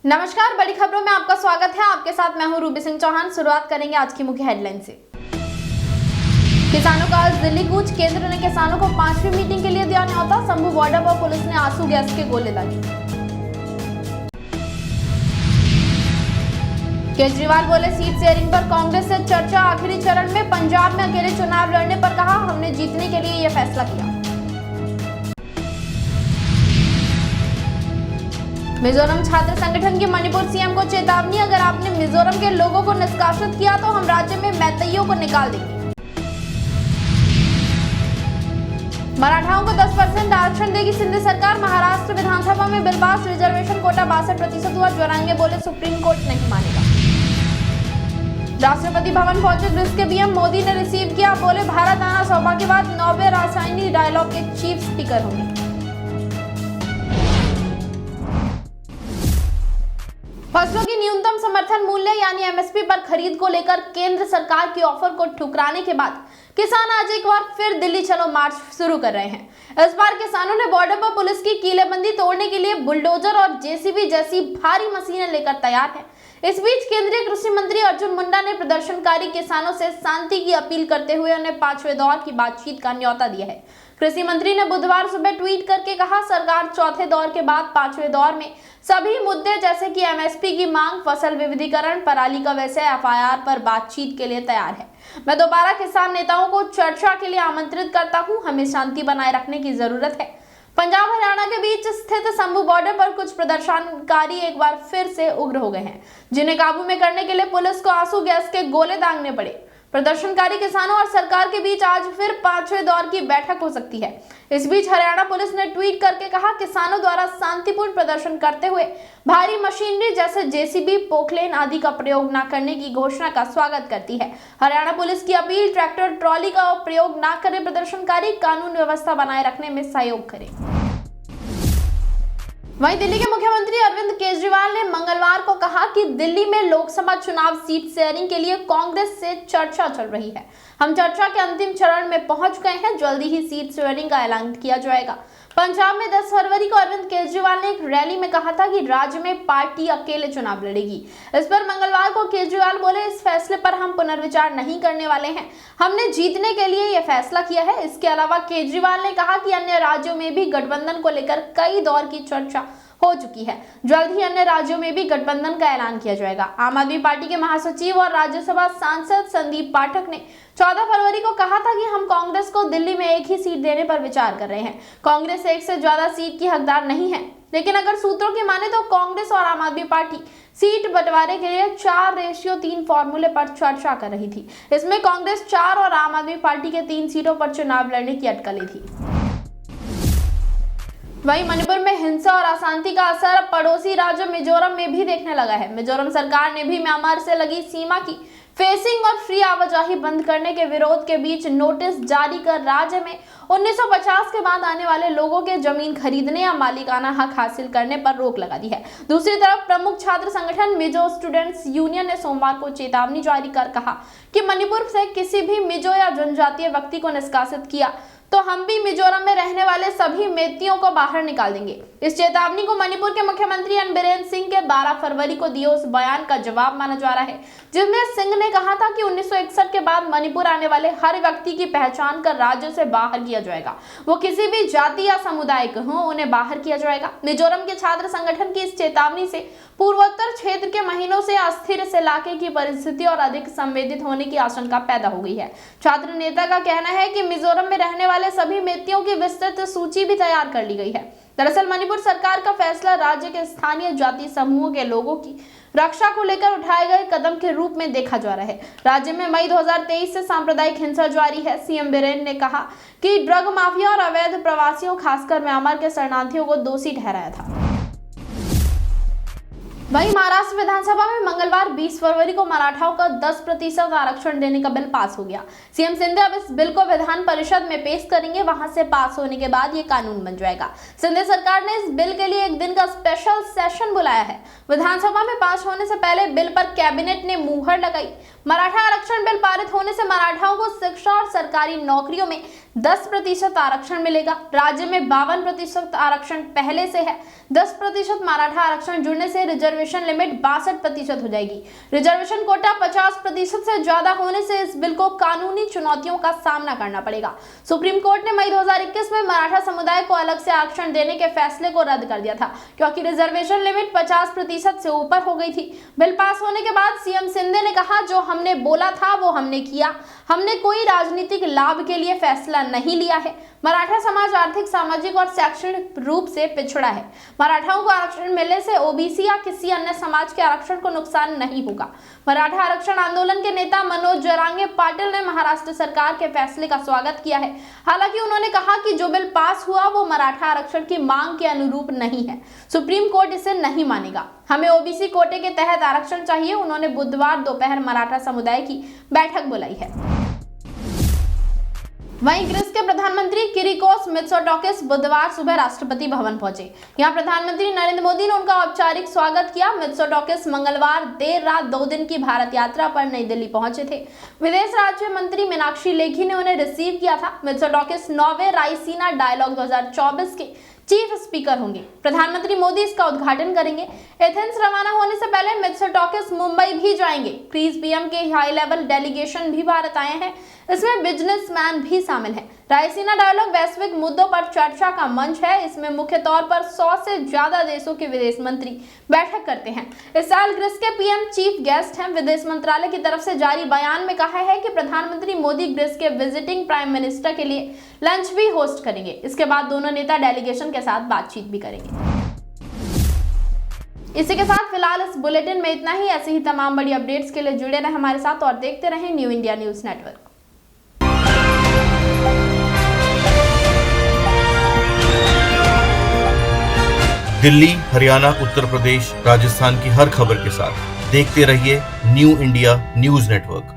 नमस्कार, बड़ी खबरों में आपका स्वागत है। आपके साथ मैं हूं रूबी सिंह चौहान। शुरुआत करेंगे आज की मुख्य हेडलाइन से। किसानों का आज दिल्ली कूच, केंद्र ने किसानों को 5वीं मीटिंग के लिए दिया न्योता। शंभू बॉर्डर पर पुलिस ने आंसू गैस के गोले दागे। केजरीवाल बोले सीट शेयरिंग पर कांग्रेस से चर्चा आखिरी चरण में। पंजाब में अकेले चुनाव लड़ने पर कहा, हमने जीतने के लिए यह फैसला किया। मिजोरम छात्र संगठन की मणिपुर सीएम को चेतावनी, अगर आपने मिजोरम के लोगों को निष्कासित किया तो हम राज्य में मैतेइयों को निकाल देंगे। मराठाओं को 10% आरक्षण देगी सिंध सरकार। महाराष्ट्र विधानसभा में बिल पास, रिजर्वेशन कोटा 62% हुआ। ज्वारांगे बोले सुप्रीम कोर्ट नहीं मानेगा। राष्ट्रपति भवन पहुंचे ग्रीस के पीएम, मोदी ने रिसीव किया। बोले भारत आना सौभाग्यवाद, 9वें रासायनिक डायलॉग के चीफ स्पीकर होंगे। फसलों की न्यूनतम समर्थन मूल्य यानी एमएसपी पर खरीद को लेकर केंद्र सरकार की ऑफर को ठुकराने के बाद किसान आज एक बार फिर दिल्ली चलो मार्च शुरू कर रहे हैं। इस बार किसानों ने बॉर्डर पर पुलिस की कीलेबंदी तोड़ने के लिए बुलडोजर और जेसीबी जैसी भारी मशीनें लेकर तैयार हैं। इस बीच केंद्रीय कृषि मंत्री अर्जुन मुंडा ने प्रदर्शनकारी किसानों से शांति की अपील करते हुए उन्हें 5वें दौर की बातचीत का न्योता दिया है। कृषि मंत्री ने बुधवार सुबह ट्वीट करके कहा, सरकार चौथे दौर के बाद 5वें दौर में सभी मुद्दे जैसे कि एमएसपी की मांग, फसल विविधीकरण, पराली का विषय, एफआईआर पर बातचीत के लिए तैयार है। मैं दोबारा किसान नेताओं को चर्चा के लिए आमंत्रित करता हूं। हमें शांति बनाए रखने की जरूरत है। पंजाब हरियाणा के बीच स्थित शंभू बॉर्डर पर कुछ प्रदर्शनकारी एक बार फिर से उग्र हो गए हैं, जिन्हें काबू में करने के लिए पुलिस को आंसू गैस के गोले दागने पड़े। प्रदर्शनकारी किसानों और सरकार के बीच आज फिर 5वें दौर की बैठक हो सकती है। इस बीच हरियाणा पुलिस ने ट्वीट करके कहा, किसानों द्वारा शांतिपूर्ण प्रदर्शन करते हुए भारी मशीनरी जैसे जेसीबी, पोकलेन आदि का प्रयोग न करने की घोषणा का स्वागत करती है। हरियाणा पुलिस की अपील, ट्रैक्टर ट्रॉली का प्रयोग न करें, प्रदर्शनकारी कानून व्यवस्था बनाए रखने में सहयोग करें। वहीं दिल्ली के मुख्यमंत्री अरविंद केजरीवाल ने मंगलवार को कहा कि दिल्ली में लोकसभा चुनाव सीट शेयरिंग के लिए कांग्रेस से चर्चा चल रही है। हम चर्चा के अंतिम चरण में पहुंच गए हैं, जल्दी ही सीट शेयरिंग का ऐलान किया जाएगा। पंजाब में 10 फरवरी को अरविंद केजरीवाल ने एक रैली में कहा था कि राज्य में पार्टी अकेले चुनाव लड़ेगी। इस पर मंगलवार को केजरीवाल बोले, इस फैसले पर हम पुनर्विचार नहीं करने वाले हैं, हमने जीतने के लिए यह फैसला किया है। इसके अलावा केजरीवाल ने कहा कि अन्य राज्यों में भी गठबंधन को लेकर कई दौर की चर्चा हो चुकी है, जल्द ही अन्य राज्यों में भी गठबंधन का ऐलान किया जाएगा। आम आदमी पार्टी के महासचिव और राज्यसभा सांसद संदीप पाठक ने 14 फरवरी को कहा था कि हम कांग्रेस को दिल्ली में एक ही सीट देने पर विचार कर रहे हैं। कांग्रेस एक से ज्यादा सीट की हकदार नहीं है, लेकिन अगर सूत्रों की माने तो कांग्रेस और आम आदमी पार्टी सीट बंटवारे के लिए 4:3 फॉर्मूले पर चर्चा कर रही थी। इसमें कांग्रेस 4 और आम आदमी पार्टी के 3 सीटों पर चुनाव लड़ने की अटकलें थी। वहीं मणिपुर में हिंसा और अशांति का असर पड़ोसी राज्य मिजोरम में भी देखने लगा है। मिजोरम सरकार ने भी म्यांमार से लगी सीमा की फेसिंग और फ्री आवाजाही बंद करने के विरोध के बीच नोटिस जारी कर राज्य में 1950 के बाद आने वाले लोगों के जमीन खरीदने या मालिकाना हक हासिल करने पर रोक लगा दी है। दूसरी तरफ प्रमुख छात्र संगठन मिजो स्टूडेंट्स यूनियन ने सोमवार को चेतावनी जारी कर कहा कि मणिपुर से किसी भी मिजो या जनजातीय व्यक्ति को निष्कासित किया तो हम भी मिजोरम में रहने वाले सभी मेतियों को बाहर निकाल देंगे। इस चेतावनी को मणिपुर के मुख्यमंत्री एन बीरेन सिंह के 12 फरवरी को दिए उस बयान का जवाब माना जा रहा है, जिसमें सिंह ने कहा था कि 1961 के बाद मणिपुर आने वाले हर व्यक्ति की पहचान कर राज्य से बाहर किया जाएगा। वो किसी भी जाति या समुदाय के हों, उन्हें बाहर किया जाएगा। मिजोरम के छात्र संगठन की इस चेतावनी से पूर्वोत्तर क्षेत्र के महीनों से अस्थिर इस इलाके की परिस्थिति और अधिक संवेदित होने की आशंका पैदा हो गई है। छात्र नेता का कहना है कि मिजोरम में रहने वाले सभी मेतियों की विस्तृत सूची भी तैयार कर ली गई है। दरअसल मणिपुर सरकार का फैसला राज्य के स्थानीय जाति समूहों के लोगों की रक्षा को लेकर उठाए गए कदम के रूप में देखा जा रहा है। राज्य में मई 2023 से सांप्रदायिक हिंसा जारी है। सीएम बीरेन ने कहा कि ड्रग माफिया और अवैध प्रवासियों, खासकर म्यांमार के शरणार्थियों को दोषी ठहराया था। वहीं महाराष्ट्र विधानसभा में मंगलवार 20 फरवरी को मराठाओं का 10% आरक्षण देने का बिल पास हो गया। सीएम शिंदे अब इस बिल को विधान परिषद में पेश करेंगे। वहां से पास होने के बाद ये कानून बन जाएगा। शिंदे सरकार ने इस बिल के लिए एक दिन का स्पेशल सेशन बुलाया है। विधानसभा में पास होने से पहले बिल पर कैबिनेट ने मुहर लगाई। मराठा आरक्षण बिल पारित होने से मराठाओं को शिक्षा और सरकारी नौकरियों में 10% आरक्षण मिलेगा। राज्य में 52% आरक्षण पहले से है। 10% मराठा आरक्षण जुड़ने से रिजर्वेशन लिमिट 62% हो जाएगी। रिजर्वेशन कोटा 50% से ज्यादा होने से इस बिल को कानूनी चुनौतियों का सामना करना पड़ेगा। सुप्रीम कोर्ट ने मई 2021 में मराठा समुदाय को अलग से आरक्षण देने के फैसले को रद्द कर दिया था, क्योंकि रिजर्वेशन लिमिट 50% से ऊपर हो गई थी। बिल पास होने के बाद सीएम शिंदे ने कहा, जो हमने बोला था वो हमने किया। हमने कोई राजनीतिक लाभ के लिए फैसला नहीं लिया है। मराठा समाज आर्थिक, सामाजिक और शैक्षणिक रूप से पिछड़ा है। मराठाओं को आरक्षण मिलने से ओबीसी या किसी अन्य समाज के आरक्षण को नुकसान नहीं होगा। मराठा आरक्षण आंदोलन के नेता मनोज जरांगे पाटिल ने महाराष्ट्र सरकार के फैसले का स्वागत किया है। हालांकि उन्होंने कहा कि जो बिल पास हुआ वो मराठा आरक्षण की मांग के अनुरूप नहीं है। सुप्रीम कोर्ट इसे नहीं मानेगा। हमें ओबीसी कोटे के तहत आरक्षण चाहिए। उन्होंने बुधवार दोपहर मराठा समुदाय की बैठक बुलाई है। वहीं ग्रीस के प्रधानमंत्री किरिकोस मित्सोटाकिस बुधवार सुबह राष्ट्रपति भवन पहुंचे। यहां प्रधानमंत्री नरेंद्र मोदी ने उनका औपचारिक स्वागत किया। मित्सोटाकिस मंगलवार देर रात 2 दिन की भारत यात्रा पर नई दिल्ली पहुंचे थे। विदेश राज्य मंत्री मीनाक्षी लेखी ने उन्हें रिसीव किया था। मित्सोटाकिस 9वें रायसीना डायलॉग 2024 के चीफ स्पीकर होंगे। प्रधानमंत्री मोदी इसका उद्घाटन करेंगे। एथेंस रवाना होने से पहले मित्सोटाकिस मुंबई भी जाएंगे। ग्रीस पीएम के हाई लेवल डेलीगेशन भी भारत आए हैं। इसमें बिजनेसमैन भी शामिल हैं। रायसीना डायलॉग वैश्विक मुद्दों पर चर्चा का मंच है। इसमें मुख्य तौर पर 100 से ज्यादा देशों के विदेश मंत्री बैठक करते हैं। इस साल ग्रीस के पीएम चीफ गेस्ट हैं। विदेश मंत्रालय की तरफ से जारी बयान में कहा है कि प्रधानमंत्री मोदी ग्रीस के विजिटिंग प्राइम मिनिस्टर के लिए लंच भी होस्ट करेंगे। इसके बाद दोनों नेता डेलीगेशन के साथ बातचीत भी करेंगे। इसी के साथ फिलहाल इस बुलेटिन में इतना ही। ऐसे ही तमाम बड़ी अपडेट्स के लिए जुड़े रहें हमारे साथ और देखते रहें new India news network. Delhi, Haryana, Uttar Pradesh, Rajasthan की हर खबर के साथ देखते रहिए न्यू इंडिया न्यूज नेटवर्क।